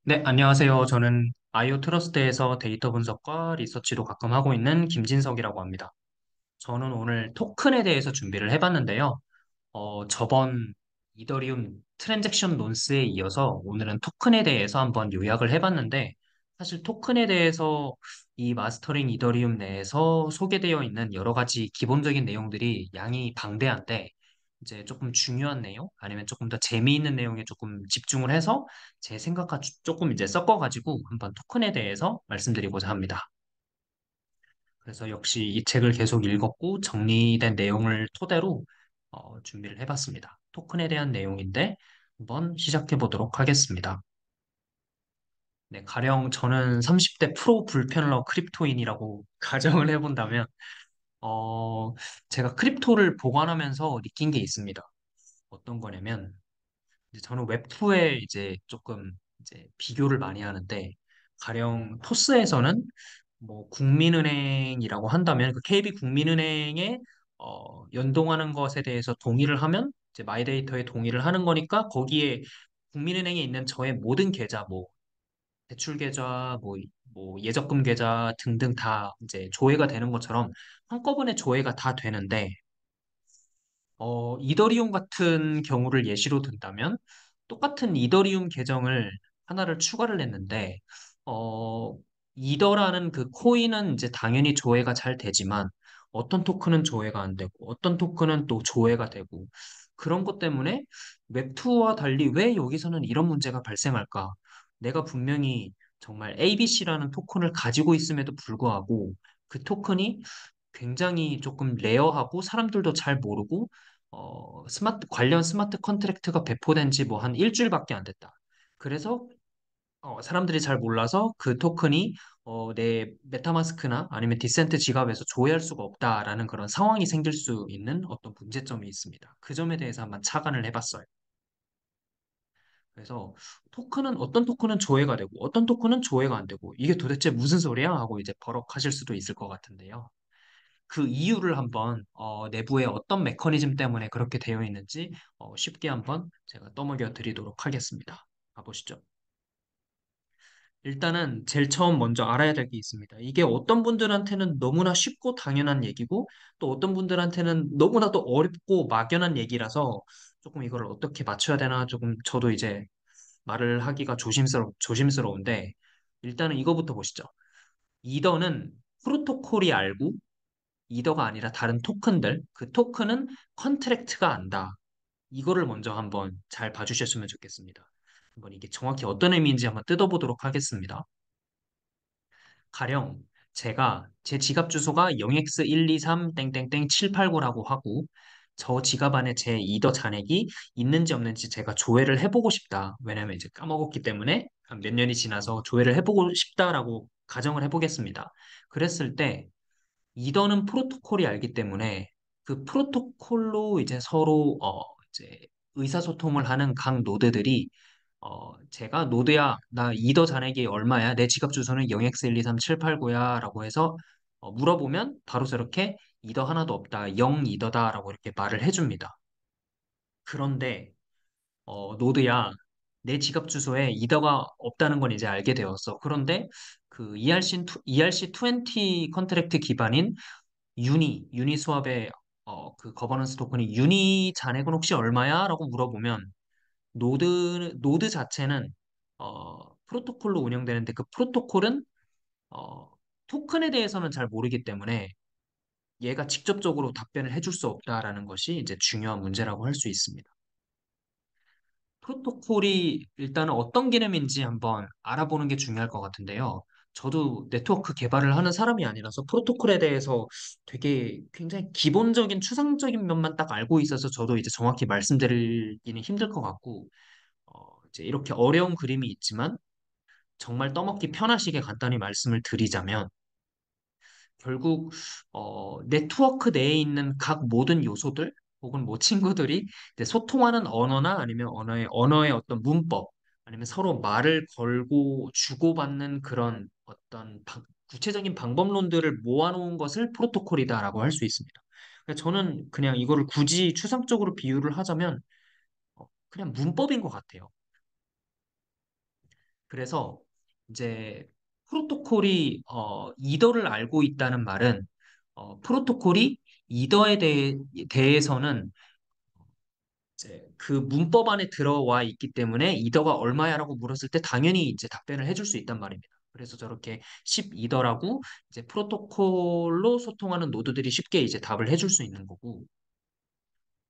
네, 안녕하세요. 저는 아이오 트러스트에서 데이터 분석과 리서치도 가끔 하고 있는 김진석이라고 합니다. 저는 오늘 토큰에 대해서 준비를 해봤는데요. 저번 이더리움 트랜잭션 논스에 이어서 오늘은 토큰에 대해서 한번 요약을 해봤는데, 사실 토큰에 대해서 이 마스터링 이더리움 내에서 소개되어 있는 여러 가지 기본적인 내용들이 양이 방대한데, 이제 조금 중요한 내용, 아니면 조금 더 재미있는 내용에 조금 집중을 해서 제 생각과 조금 이제 섞어가지고 한번 토큰에 대해서 말씀드리고자 합니다. 그래서 역시 이 책을 계속 읽었고 정리된 내용을 토대로 준비를 해봤습니다. 토큰에 대한 내용인데 한번 시작해 보도록 하겠습니다. 네, 가령 저는 30대 프로 불편러 크립토인이라고 가정을 해본다면 어, 제가 크립토를 보관하면서 느낀 게 있습니다. 어떤 거냐면 이제 저는 웹2에 이제 조금 이제 비교를 많이 하는데 가령 토스에서는 뭐 국민은행이라고 한다면 그 KB 국민은행에 연동하는 것에 대해서 동의를 하면 이제 마이데이터에 동의를 하는 거니까 거기에 국민은행에 있는 저의 모든 계좌 뭐 대출 계좌 뭐 예적금 계좌 등등 다 이제 조회가 되는 것처럼 한꺼번에 조회가 다 되는데 이더리움 같은 경우를 예시로 든다면 똑같은 이더리움 계정을 하나를 추가를 했는데, 어, 이더라는 그 코인은 이제 당연히 조회가 잘 되지만 어떤 토큰은 조회가 안 되고 어떤 토큰은 또 조회가 되고 그런 것 때문에 웹2와 달리 왜 여기서는 이런 문제가 발생할까? 내가 분명히 정말 ABC라는 토큰을 가지고 있음에도 불구하고 그 토큰이 굉장히 조금 레어하고 사람들도 잘 모르고 관련 스마트 컨트랙트가 배포된 지 뭐 한 일주일밖에 안 됐다. 그래서 사람들이 잘 몰라서 그 토큰이 내 메타마스크나 아니면 디센트 지갑에서 조회할 수가 없다라는 그런 상황이 생길 수 있는 어떤 문제점이 있습니다. 그 점에 대해서 한번 착안을 해봤어요. 그래서 어떤 토큰은 조회가 되고 어떤 토큰은 조회가 안 되고 이게 도대체 무슨 소리야? 하고 이제 버럭하실 수도 있을 것 같은데요. 그 이유를 한번 내부에 어떤 메커니즘 때문에 그렇게 되어 있는지 쉽게 한번 제가 떠먹여 드리도록 하겠습니다. 가보시죠. 일단은 제일 처음 먼저 알아야 될 게 있습니다. 이게 어떤 분들한테는 너무나 쉽고 당연한 얘기고 또 어떤 분들한테는 너무나도 어렵고 막연한 얘기라서 조금 이걸 어떻게 맞춰야 되나 조금 저도 이제 말을 하기가 조심스러운데 일단은 이거부터 보시죠. 이더는 프로토콜이 알고 이더가 아니라 다른 토큰들, 그 토큰은 컨트랙트가 안다. 이거를 먼저 한번 잘 봐주셨으면 좋겠습니다. 한번 이게 정확히 어떤 의미인지 한번 뜯어보도록 하겠습니다. 가령 제가 제 지갑 주소가 0x123 땡땡땡 789라고 하고 저 지갑 안에 제 이더 잔액이 있는지 없는지 제가 조회를 해보고 싶다. 왜냐면 이제 까먹었기 때문에 한 몇 년이 지나서 조회를 해보고 싶다라고 가정을 해보겠습니다. 그랬을 때 이더는 프로토콜이 알기 때문에 그 프로토콜로 이제 서로 이제 의사소통을 하는 각 노드들이 제가 노드야 나 이더 잔액이 얼마야 내 지갑 주소는 0x1237894야 라고 해서 물어보면 바로 저렇게 이더 하나도 없다 0 이더다 라고 이렇게 말을 해줍니다. 그런데 노드야 내 지갑 주소에 이더가 없다는 건 이제 알게 되었어. 그런데 그 ERC20 컨트랙트 기반인 유니스왑의 그 거버넌스 토큰이 유니 잔액은 혹시 얼마야? 라고 물어보면 노드 자체는 프로토콜로 운영되는데 그 프로토콜은 어, 토큰에 대해서는 잘 모르기 때문에 얘가 직접적으로 답변을 해줄 수 없다라는 것이 이제 중요한 문제라고 할 수 있습니다. 프로토콜이 일단은 어떤 개념인지 한번 알아보는 게 중요할 것 같은데요. 저도 네트워크 개발을 하는 사람이 아니라서 프로토콜에 대해서 되게 굉장히 기본적인 추상적인 면만 딱 알고 있어서 저도 이제 정확히 말씀드리기는 힘들 것 같고, 이제 이렇게 어려운 그림이 있지만 정말 떠먹기 편하시게 간단히 말씀을 드리자면 결국 네트워크 내에 있는 각 모든 요소들 혹은 뭐 친구들이 이제 소통하는 언어나 아니면 언어의 어떤 문법 아니면 서로 말을 걸고 주고받는 그런 어떤 구체적인 방법론들을 모아놓은 것을 프로토콜이다라고 할 수 있습니다. 그러니까 저는 그냥 이거를 굳이 추상적으로 비유를 하자면 그냥 문법인 것 같아요. 그래서 이제 이더를 알고 있다는 말은 프로토콜이 대해서는 이제 그 문법 안에 들어와 있기 때문에 이더가 얼마야라고 물었을 때 당연히 이제 답변을 해줄 수 있단 말입니다. 그래서 저렇게 10이더라고 이제 프로토콜로 소통하는 노드들이 쉽게 이제 답을 해줄 수 있는 거고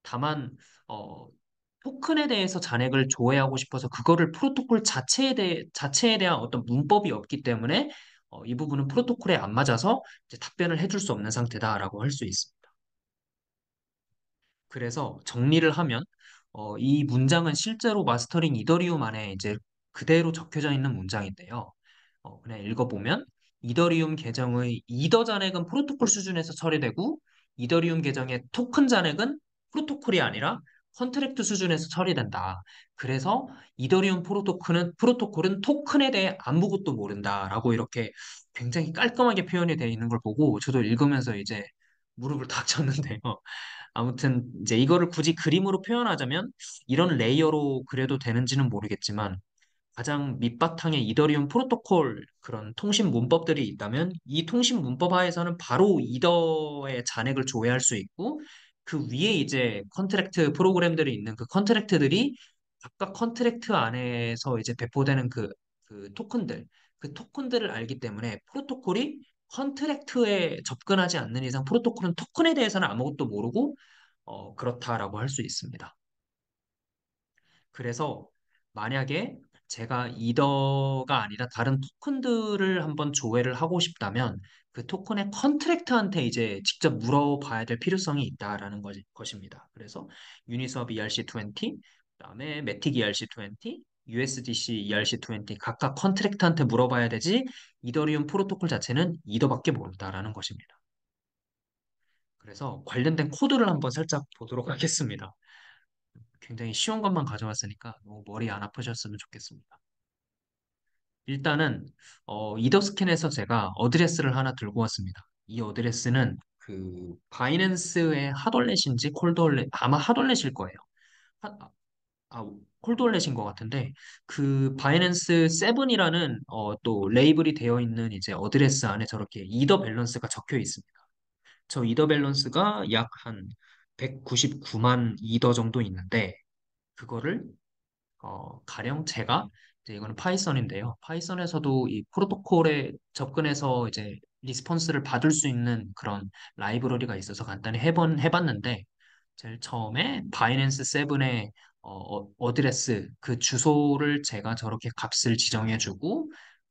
다만 어, 토큰에 대해서 잔액을 조회하고 싶어서 그거를 자체에 대한 어떤 문법이 없기 때문에 이 부분은 프로토콜에 안 맞아서 이제 답변을 해줄 수 없는 상태다라고 할 수 있습니다. 그래서 정리를 하면 이 문장은 실제로 마스터링 이더리움 안에 이제 그대로 적혀져 있는 문장인데요. 그냥 읽어보면 이더리움 계정의 이더 잔액은 프로토콜 수준에서 처리되고 이더리움 계정의 토큰 잔액은 프로토콜이 아니라 컨트랙트 수준에서 처리된다. 그래서 이더리움 프로토콜은 토큰에 대해 아무것도 모른다라고 이렇게 굉장히 깔끔하게 표현이 되어 있는 걸 보고 저도 읽으면서 이제 무릎을 탁 쳤는데요. 아무튼 이제 이거를 굳이 그림으로 표현하자면 이런 레이어로 그려도 되는지는 모르겠지만 가장 밑바탕에 이더리움 프로토콜 그런 통신 문법들이 있다면 이 통신 문법 하에서는 바로 이더의 잔액을 조회할 수 있고 그 위에 이제 컨트랙트 프로그램들이 있는 그 컨트랙트들이 각각 컨트랙트 안에서 이제 배포되는 그 토큰들 그 토큰들을 알기 때문에 프로토콜이 컨트랙트에 접근하지 않는 이상 프로토콜은 토큰에 대해서는 아무것도 모르고 그렇다라고 할 수 있습니다. 그래서 만약에 제가 이더가 아니라 다른 토큰들을 한번 조회를 하고 싶다면 그 토큰의 컨트랙트한테 이제 직접 물어봐야 될 필요성이 있다라는 것입니다. 그래서 유니스왑 ERC20, 그다음에 매틱 ERC20, USDC ERC20 각각 컨트랙트한테 물어봐야 되지 이더리움 프로토콜 자체는 이더밖에 모른다라는 것입니다. 그래서 관련된 코드를 한번 살짝 보도록 하겠습니다. 굉장히 쉬운 것만 가져왔으니까 너무 머리 안 아프셨으면 좋겠습니다. 일단은 이더스캔에서 제가 어드레스를 하나 들고 왔습니다. 이 어드레스는 그 바이낸스의 핫월렛인지 콜드월렛 아마 핫월렛일 거예요. 하- 아, 콜드월렛인 것 같은데 그 바이낸스 7이라는 또 레이블이 되어 있는 이제 어드레스 안에 저렇게 이더 밸런스가 적혀 있습니다. 저 이더 밸런스가 약 한 199만 이더 정도 있는데 그거를 가령 제가 이제 이거는 파이썬인데요. 파이썬에서도 이 프로토콜에 접근해서 이제 리스폰스를 받을 수 있는 그런 라이브러리가 있어서 간단히 해봤는데 제일 처음에 바이낸스 7의 어드레스 그 주소를 제가 저렇게 값을 지정해주고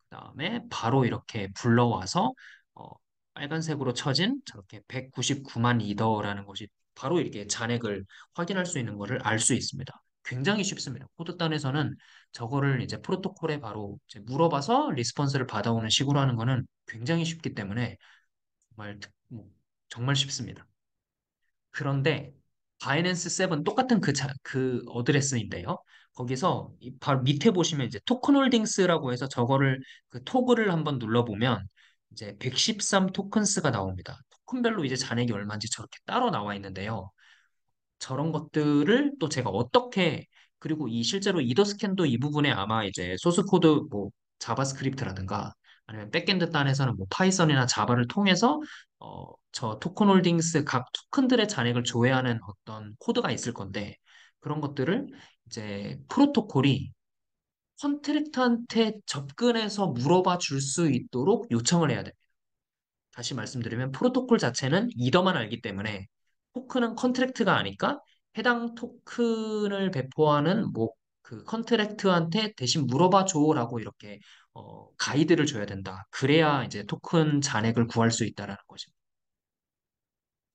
그다음에 바로 이렇게 불러와서 어, 빨간색으로 쳐진 저렇게 199만 이더라는 것이 바로 이렇게 잔액을 확인할 수 있는 것을 알 수 있습니다. 굉장히 쉽습니다. 코드단에서는 저거를 이제 프로토콜에 바로 이제 물어봐서 리스폰스를 받아오는 식으로 하는 거는 굉장히 쉽기 때문에 정말 쉽습니다. 그런데 바이낸스 7 똑같은 그 어드레스인데요. 거기서 바로 밑에 보시면 이제 토큰 홀딩스라고 해서 저거를 그 토글을 한번 눌러보면 이제 113 토큰스가 나옵니다. 토큰별로 이제 잔액이 얼마인지 저렇게 따로 나와 있는데요. 저런 것들을 또 제가 어떻게 그리고 이 실제로 이더 스캔도 이 부분에 아마 이제 소스 코드 뭐 자바스크립트라든가 아니면 백엔드 단에서는 뭐 파이썬이나 자바를 통해서 저 토큰 홀딩스 각 토큰들의 잔액을 조회하는 어떤 코드가 있을 건데 그런 것들을 이제 프로토콜이 컨트랙트한테 접근해서 물어봐 줄 수 있도록 요청을 해야 됩니다. 다시 말씀드리면 프로토콜 자체는 이더만 알기 때문에 토큰은 컨트랙트가 아니까 해당 토큰을 배포하는 뭐 그 컨트랙트한테 대신 물어봐 줘라고 이렇게 가이드를 줘야 된다. 그래야 이제 토큰 잔액을 구할 수 있다라는 것입니다.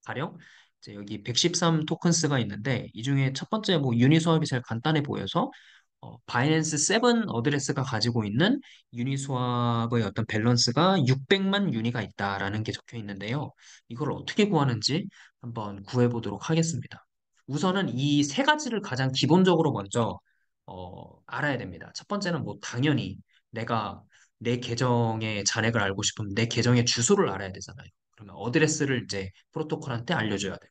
가령 이제 여기 113 토큰스가 있는데 이 중에 첫 번째 뭐 유니스왑이 제일 간단해 보여서 바이낸스 7 어드레스가 가지고 있는 유니스왑의 어떤 밸런스가 600만 유니가 있다라는 게 적혀 있는데요. 이걸 어떻게 구하는지 한번 구해 보도록 하겠습니다. 우선은 이 세 가지를 가장 기본적으로 먼저 알아야 됩니다. 첫 번째는 뭐 당연히 내가 내 계정의 잔액을 알고 싶으면 내 계정의 주소를 알아야 되잖아요. 그러면 어드레스를 이제 프로토콜한테 알려줘야 돼요.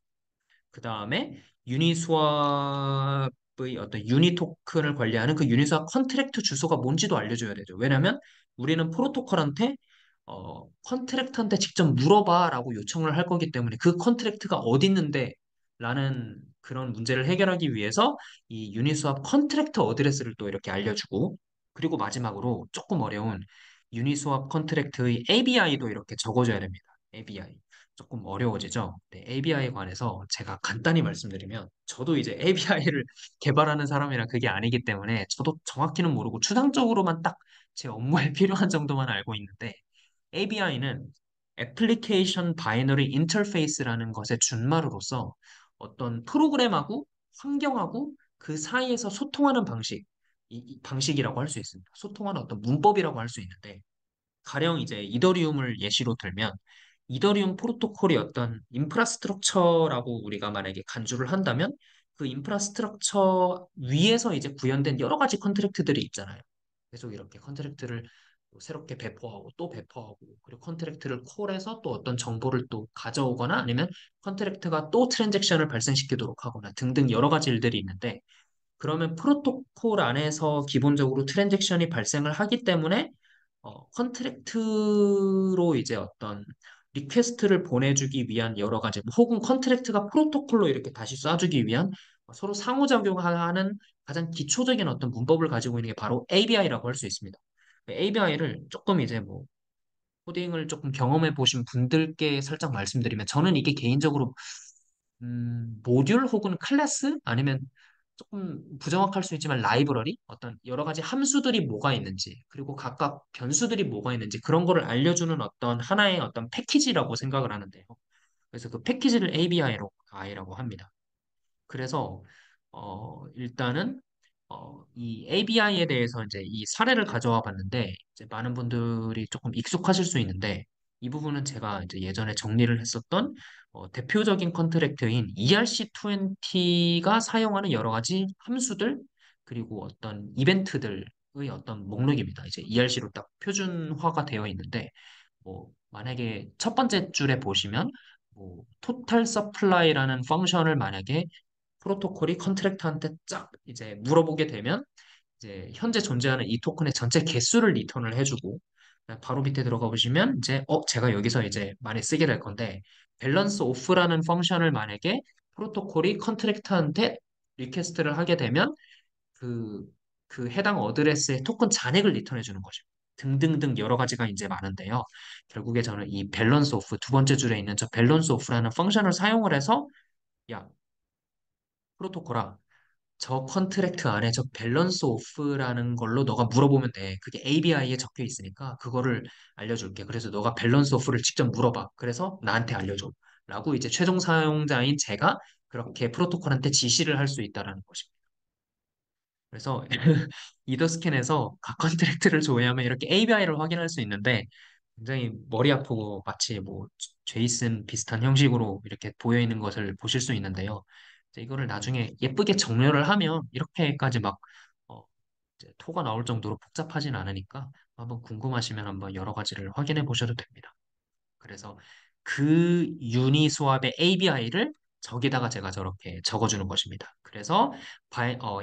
그 다음에 유니스왑 어떤 유니 토큰을 관리하는 그 유니스왑 컨트랙트 주소가 뭔지도 알려줘야 되죠. 왜냐하면 우리는 프로토콜한테 컨트랙트한테 직접 물어봐라고 요청을 할 거기 때문에 그 컨트랙트가 어디 있는데 라는 그런 문제를 해결하기 위해서 이 유니스왑 컨트랙트 어드레스를 또 이렇게 알려주고 그리고 마지막으로 조금 어려운 유니스왑 컨트랙트의 ABI도 이렇게 적어줘야 됩니다. ABI. 조금 어려워지죠. 네, ABI에 관해서 제가 간단히 말씀드리면 저도 이제 ABI를 개발하는 사람이라 그게 아니기 때문에 저도 정확히는 모르고 추상적으로만 딱 제 업무에 필요한 정도만 알고 있는데 ABI는 애플리케이션 바이너리 인터페이스라는 것의 준말로서 어떤 프로그램하고 환경하고 그 사이에서 소통하는 방식, 이 방식이라고 할 수 있습니다. 소통하는 어떤 문법이라고 할 수 있는데 가령 이제 이더리움을 예시로 들면 이더리움 프로토콜이 어떤 인프라스트럭처라고 우리가 만약에 간주를 한다면 그 인프라스트럭처 위에서 이제 구현된 여러 가지 컨트랙트들이 있잖아요. 계속 이렇게 컨트랙트를 또 새롭게 배포하고 또 배포하고 그리고 컨트랙트를 콜해서 또 어떤 정보를 또 가져오거나 아니면 컨트랙트가 또 트랜잭션을 발생시키도록 하거나 등등 여러 가지 일들이 있는데 그러면 프로토콜 안에서 기본적으로 트랜잭션이 발생을 하기 때문에 컨트랙트로 이제 어떤 리퀘스트를 보내주기 위한 여러 가지, 뭐 혹은 컨트랙트가 프로토콜로 이렇게 다시 쏴주기 위한 서로 상호작용하는 가장 기초적인 어떤 문법을 가지고 있는 게 바로 ABI라고 할 수 있습니다. ABI를 조금 이제 뭐 코딩을 조금 경험해 보신 분들께 살짝 말씀드리면 저는 이게 개인적으로 모듈 혹은 클래스 아니면 조금 부정확할 수 있지만 라이브러리 어떤 여러 가지 함수들이 뭐가 있는지 그리고 각각 변수들이 뭐가 있는지 그런 거를 알려주는 어떤 하나의 어떤 패키지라고 생각을 하는데요. 그래서 그 패키지를 ABI라고 합니다. 그래서 일단은 이 ABI에 대해서 이제 이 사례를 가져와 봤는데 이제 많은 분들이 조금 익숙하실 수 있는데 이 부분은 제가 이제 예전에 정리를 했었던 대표적인 컨트랙트인 ERC20가 사용하는 여러 가지 함수들 그리고 어떤 이벤트들의 어떤 목록입니다. 이제 ERC로 딱 표준화가 되어 있는데 뭐 만약에 첫 번째 줄에 보시면 뭐 토탈 서플라이라는 펑션을 만약에 프로토콜이 컨트랙터한테 쫙 이제 물어보게 되면 이제 현재 존재하는 이 토큰의 전체 개수를 리턴을 해주고 바로 밑에 들어가 보시면 이제 제가 여기서 이제 많이 쓰게 될 건데 밸런스 오프라는 펑션을 만약에 프로토콜이 컨트랙터한테 리퀘스트를 하게 되면 그, 그 해당 어드레스의 토큰 잔액을 리턴해 주는 거죠. 등등등 여러 가지가 이제 많은데요. 결국에 저는 이 밸런스 오프 두 번째 줄에 있는 저 밸런스 오프라는 펑션을 사용을 해서 야, 프로토콜아 저 컨트랙트 안에 저 밸런스 오프라는 걸로 너가 물어보면 돼. 그게 ABI에 적혀 있으니까 그거를 알려줄게. 그래서 너가 밸런스 오프를 직접 물어봐. 그래서 나한테 알려줘. 라고 이제 최종 사용자인 제가 그렇게 프로토콜한테 지시를 할 수 있다라는 것입니다. 그래서 이더스캔에서 각 컨트랙트를 조회하면 이렇게 ABI를 확인할 수 있는데 굉장히 머리 아프고 마치 뭐 제이슨 비슷한 형식으로 이렇게 보여 있는 것을 보실 수 있는데요. 이제 이거를 나중에 예쁘게 정렬을 하면 이렇게까지 막 어, 이제 토가 나올 정도로 복잡하진 않으니까 한번 궁금하시면 한번 여러 가지를 확인해 보셔도 됩니다. 그래서 그 유니스왑의 ABI를 저기다가 제가 저렇게 적어주는 것입니다. 그래서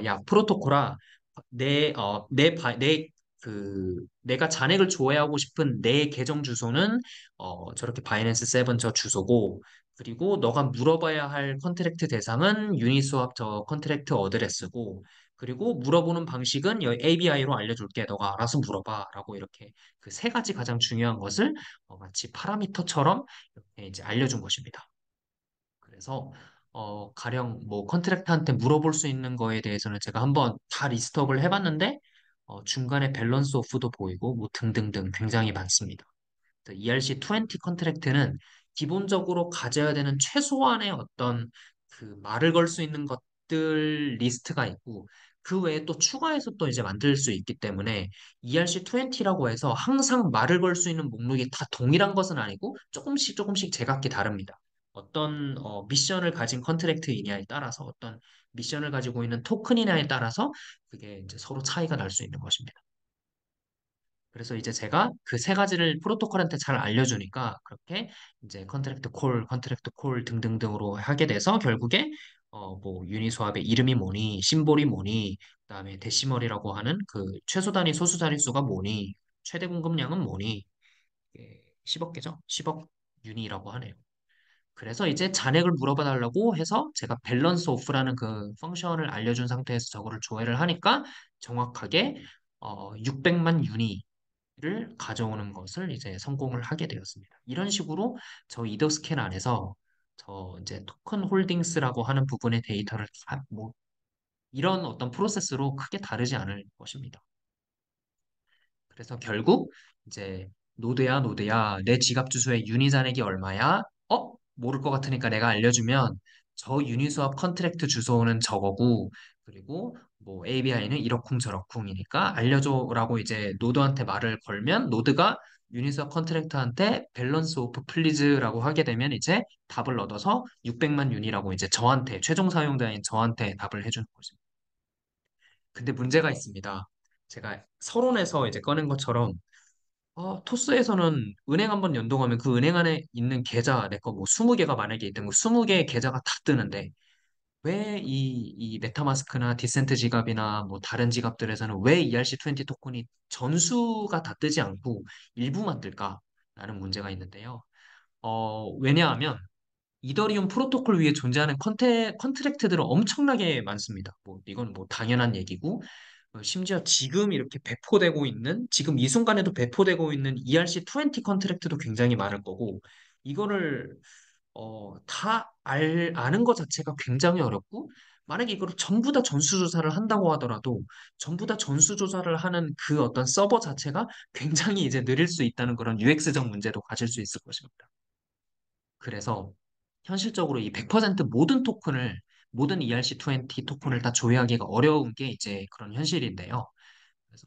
야 프로토콜아 내가 잔액을 조회하고 싶은 내 계정 주소는 저렇게 바이낸스 7 저 주소고 그리고 너가 물어봐야 할 컨트랙트 대상은 유니스왑 저 컨트랙트 어드레스고 그리고 물어보는 방식은 ABI로 알려줄게. 너가 알아서 물어봐라고 이렇게 그 세 가지 가장 중요한 것을 마치 파라미터처럼 이렇게 이제 알려준 것입니다. 그래서 가령 뭐 컨트랙트한테 물어볼 수 있는 거에 대해서는 제가 한번 다 리스트업을 해봤는데 중간에 밸런스 오프도 보이고 뭐 등등등 굉장히 많습니다. ERC20 컨트랙트는 기본적으로 가져야 되는 최소한의 어떤 그 말을 걸 수 있는 것들 리스트가 있고 그 외에 또 추가해서 또 이제 만들 수 있기 때문에 ERC20라고 해서 항상 말을 걸 수 있는 목록이 다 동일한 것은 아니고 조금씩 조금씩 제각기 다릅니다. 어떤 미션을 가진 컨트랙트이냐에 따라서 어떤 미션을 가지고 있는 토큰이냐에 따라서 그게 이제 서로 차이가 날 수 있는 것입니다. 그래서 이제 제가 그 세 가지를 프로토콜한테 잘 알려주니까 그렇게 이제 컨트랙트 콜 등등등으로 하게 돼서 결국에 뭐 유니스왑의 이름이 뭐니, 심볼이 뭐니, 그다음에 데시멀이라고 하는 그 최소 단위 소수 자릿수가 뭐니, 최대 공급량은 뭐니, 10억 개죠? 10억 유니라고 하네요. 그래서 이제 잔액을 물어봐 달라고 해서 제가 밸런스 오프라는 그 펑션을 알려준 상태에서 저거를 조회를 하니까 정확하게 600만 유니를 가져오는 것을 이제 성공을 하게 되었습니다. 이런 식으로 저 이더 스캔 안에서 저 이제 토큰 홀딩스라고 하는 부분의 데이터를 다 뭐 이런 어떤 프로세스로 크게 다르지 않을 것입니다. 그래서 결국 이제 노드야 내 지갑 주소에 유니 잔액이 얼마야? 모를 것 같으니까 내가 알려주면 저 유니스왑 컨트랙트 주소는 저거고 그리고 뭐 ABI는 이러쿵저러쿵이니까 알려줘라고 이제 노드한테 말을 걸면 노드가 유니스왑 컨트랙트한테 밸런스 오프 플리즈라고 하게 되면 이제 답을 얻어서 600만 유니라고 이제 저한테 최종 사용자인 저한테 답을 해주는 거죠. 근데 문제가 있습니다. 제가 서론에서 이제 꺼낸 것처럼 토스에서는 은행 한번 연동하면 그 은행 안에 있는 계좌, 내 거 뭐 20개가 만약에 있던 거 20개의 계좌가 다 뜨는데 왜 이 메타마스크나 디센트 지갑이나 뭐 다른 지갑들에서는 왜 ERC20 토큰이 전수가 다 뜨지 않고 일부만 뜰까라는 문제가 있는데요. 왜냐하면 이더리움 프로토콜 위에 존재하는 컨트랙트들은 엄청나게 많습니다. 뭐 이건 뭐 당연한 얘기고 심지어 지금 이렇게 배포되고 있는 지금 이 순간에도 배포되고 있는 ERC20 컨트랙트도 굉장히 많을 거고 이거를 아는 것 자체가 굉장히 어렵고 만약에 이거를 전부 다 전수조사를 한다고 하더라도 전부 다 전수조사를 하는 그 어떤 서버 자체가 굉장히 이제 느릴 수 있다는 그런 UX적 문제도 가질 수 있을 것입니다. 그래서 현실적으로 이 100% 모든 ERC20 토큰을 다 조회하기가 어려운 게 이제 그런 현실인데요. 그래서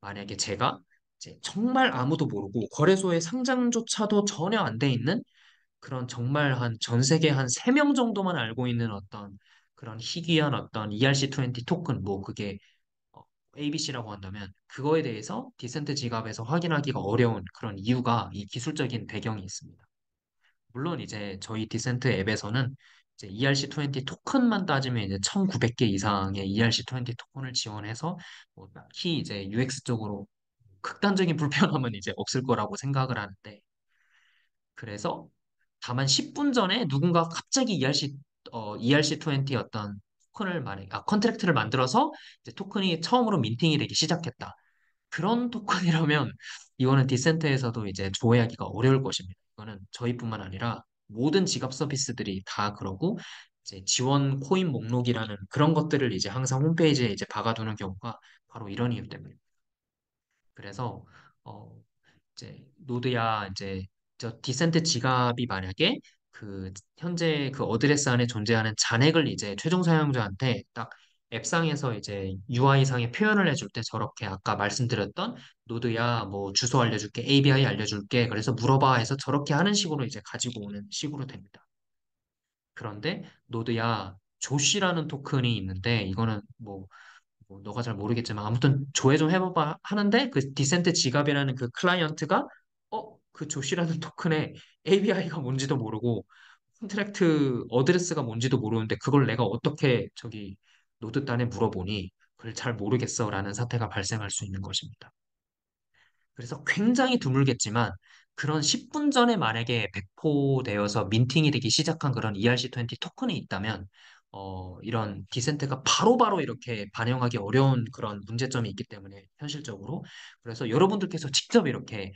만약에 제가 이제 정말 아무도 모르고 거래소에 상장조차도 전혀 안 돼 있는 그런 정말 한 전 세계 한 3명 정도만 알고 있는 어떤 그런 희귀한 어떤 ERC20 토큰 뭐 그게 ABC라고 한다면 그거에 대해서 디센트 지갑에서 확인하기가 어려운 그런 이유가 이 기술적인 배경이 있습니다. 물론 이제 저희 디센트 앱에서는 이제 ERC20 토큰만 따지면 이제 1,900개 이상의 ERC20 토큰을 지원해서 뭐 딱히 이제 UX적으로 극단적인 불편함은 이제 없을 거라고 생각을 하는데 그래서 다만 10분 전에 누군가 갑자기 ERC20 어떤 컨트랙트를 만들어서 이제 토큰이 처음으로 민팅이 되기 시작했다. 그런 토큰이라면 이거는 디센트에서도 이제 조회하기가 어려울 것입니다. 이거는 저희뿐만 아니라 모든 지갑 서비스들이 다 그러고 이제 지원 코인 목록이라는 그런 것들을 이제 항상 홈페이지에 이제 박아두는 경우가 바로 이런 이유 때문입니다. 그래서 어, 이제 노드야 이제 저 디센트 지갑이 만약에 그 현재 그 어드레스 안에 존재하는 잔액을 이제 최종 사용자한테 딱 앱상에서 이제 UI상에 표현을 해줄 때 저렇게 아까 말씀드렸던 노드야 뭐 주소 알려줄게 ABI 알려줄게 그래서 물어봐 해서 저렇게 하는 식으로 이제 가지고 오는 식으로 됩니다. 그런데 노드야 조시라는 토큰이 있는데 이거는 뭐 너가 잘 모르겠지만 아무튼 조회 좀 해봐봐 하는데 그 디센트 지갑이라는 그 클라이언트가 그 조시라는 토큰의 ABI가 뭔지도 모르고 컨트랙트 어드레스가 뭔지도 모르는데 그걸 내가 어떻게 저기 노드 단에 물어보니 그걸 잘 모르겠어라는 사태가 발생할 수 있는 것입니다. 그래서 굉장히 드물겠지만 그런 10분 전에 만약에 배포되어서 민팅이 되기 시작한 그런 ERC20 토큰이 있다면 이런 디센트가 바로바로 이렇게 반영하기 어려운 그런 문제점이 있기 때문에 현실적으로 그래서 여러분들께서 직접 이렇게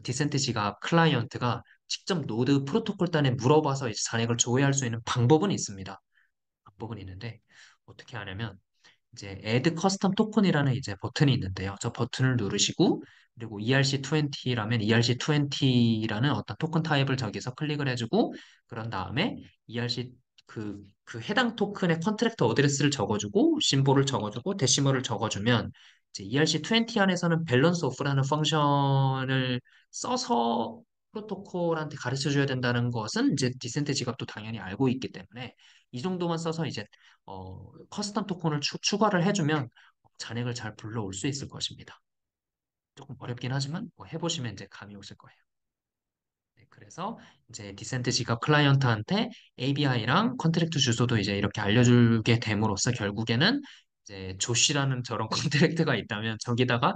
디센트 지갑 클라이언트가 직접 노드 프로토콜 단에 물어봐서 이제 잔액을 조회할 수 있는 방법은 있습니다. 방법은 있는데 어떻게 하냐면 이제 Add Custom Token이라는 이제 버튼이 있는데요. 저 버튼을 누르시고 그리고 ERC20라면 ERC20라는 어떤 토큰 타입을 저기서 클릭을 해주고 그런 다음에 ERC 그 해당 토큰의 컨트랙트 어드레스를 적어주고 심볼을 적어주고 데시멀을 적어주면 이제 ERC20 안에서는 밸런스 오프라는 펑션을 써서 프로토콜한테 가르쳐 줘야 된다는 것은 이제 디센트 지갑도 당연히 알고 있기 때문에 이 정도만 써서 이제 커스텀 토큰을 추가를 해주면 잔액을 잘 불러올 수 있을 것입니다. 조금 어렵긴 하지만 뭐 해보시면 이제 감이 오실 거예요. 네, 그래서 이제 디센트 지갑 클라이언트한테 ABI랑 컨트랙트 주소도 이제 이렇게 알려주게 됨으로써 결국에는 이제 조시라는 저런 컨트랙트가 있다면 저기다가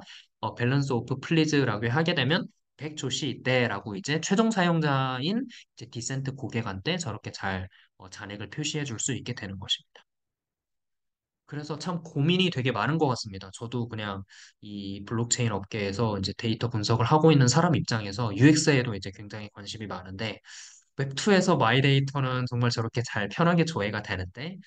밸런스 오프 플리즈라고 하게 되면 100 조시 있대라고 이제 최종 사용자인 이제 디센트 고객한테 저렇게 잘 잔액을 표시해 줄 수 있게 되는 것입니다. 그래서 참 고민이 되게 많은 것 같습니다. 저도 그냥 이 블록체인 업계에서 이제 데이터 분석을 하고 있는 사람 입장에서 UX에도 이제 굉장히 관심이 많은데 웹2에서 마이 데이터는 정말 저렇게 잘 편하게 조회가 되는데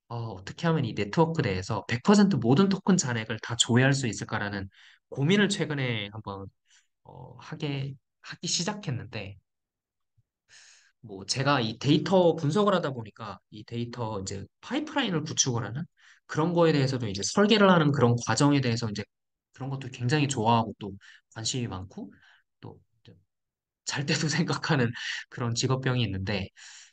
어떻게 하면 이 네트워크 내에서 100% 모든 토큰 잔액을 다 조회할 수 있을까라는 고민을 최근에 한번 하기 시작했는데 뭐 제가 이 데이터 분석을 하다 보니까 이 데이터 이제 파이프라인을 구축을 하는 그런 거에 대해서도 이제 설계를 하는 그런 과정에 대해서 이제 그런 것도 굉장히 좋아하고 또 관심이 많고 또 잘 때도 생각하는 그런 직업병이 있는데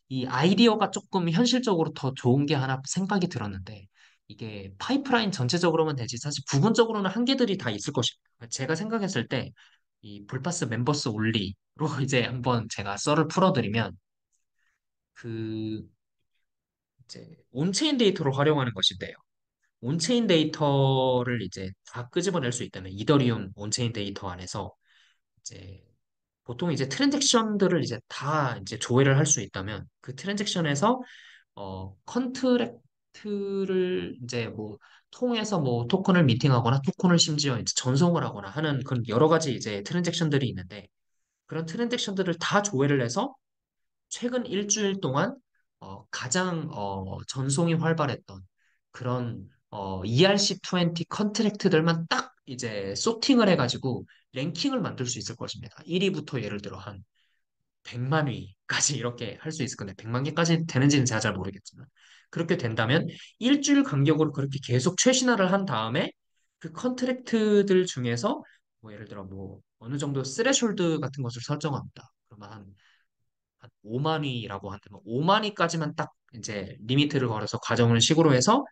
이 아이디어가 조금 현실적으로 더 좋은 게 하나 생각이 들었는데 이게 파이프라인 전체적으로만 되지 사실 부분적으로는 한계들이 다 있을 것입니다. 제가 생각했을 때 이 불파스 멤버스 온리로 이제 한번 제가 썰을 풀어드리면 그 이제 온체인 데이터를 활용하는 것인데요. 온체인 데이터를 이제 다 끄집어낼 수 있다면 이더리움 온체인 데이터 안에서 이제 보통 이제 트랜잭션들을 이제 다 이제 조회를 할 수 있다면 그 트랜잭션에서 컨트랙트를 이제 뭐 통해서 뭐 토큰을 미팅하거나 토큰을 심지어 이제 전송을 하거나 하는 그런 여러 가지 이제 트랜잭션들이 있는데 그런 트랜잭션들을 다 조회를 해서 최근 일주일 동안 가장 전송이 활발했던 그런 ERC20 컨트랙트들만 딱 이제 소팅을 해가지고 랭킹을 만들 수 있을 것입니다. 1위부터 예를 들어 한 100만 위까지 이렇게 할 수 있을 건데 100만 개까지 되는지는 제가 잘 모르겠지만 그렇게 된다면 일주일 간격으로 그렇게 계속 최신화를 한 다음에 그 컨트랙트들 중에서 뭐 예를 들어 뭐 어느 정도 스레숄드 같은 것을 설정합니다. 그러면 한 5만 위라고 한다면 5만 위까지만 딱 이제 리미트를 걸어서 가정을 식으로 해서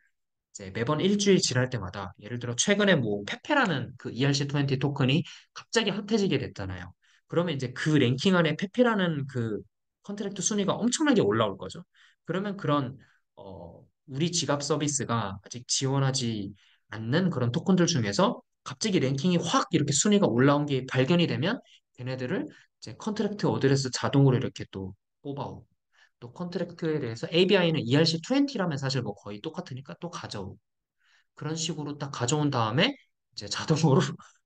이제 매번 일주일 지날 때마다 예를 들어 최근에 뭐 페페라는 그 ERC20 토큰이 갑자기 핫해지게 됐잖아요. 그러면 이제 그 랭킹 안에 페페라는 그 컨트랙트 순위가 엄청나게 올라올 거죠. 그러면 그런 우리 지갑 서비스가 아직 지원하지 않는 그런 토큰들 중에서 갑자기 랭킹이 확 이렇게 순위가 올라온 게 발견이 되면 걔네들을 이제 컨트랙트 어드레스 자동으로 이렇게 또 뽑아오고 또 컨트랙트에 대해서 ABI는 ERC20라면 사실 뭐 거의 똑같으니까 또 가져오고 그런 식으로 딱 가져온 다음에 이제 자동으로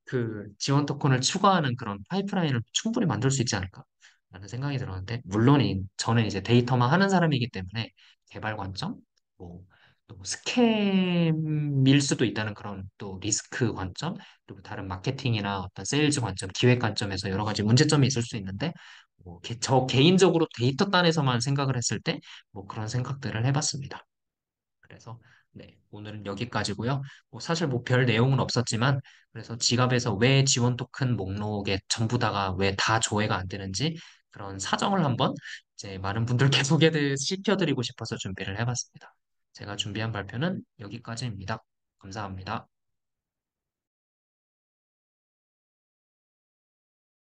그 지원 토큰을 추가하는 그런 파이프라인을 충분히 만들 수 있지 않을까 라는 생각이 들었는데 물론 저는 이제 데이터만 하는 사람이기 때문에 개발 관점 뭐 또 스캠일 수도 있다는 그런 또 리스크 관점 그리고 다른 마케팅이나 어떤 세일즈 관점 기획 관점에서 여러 가지 문제점이 있을 수 있는데 뭐 저 개인적으로 데이터 단에서만 생각을 했을 때 뭐 그런 생각들을 해봤습니다. 그래서 네, 오늘은 여기까지고요. 뭐 사실 뭐 별 내용은 없었지만 그래서 지갑에서 왜 지원 토큰 목록에 전부 다가 왜 다 조회가 안 되는지 그런 사정을 한번 이제 많은 분들께 시켜드리고 싶어서 준비를 해봤습니다. 제가 준비한 발표는 여기까지입니다. 감사합니다.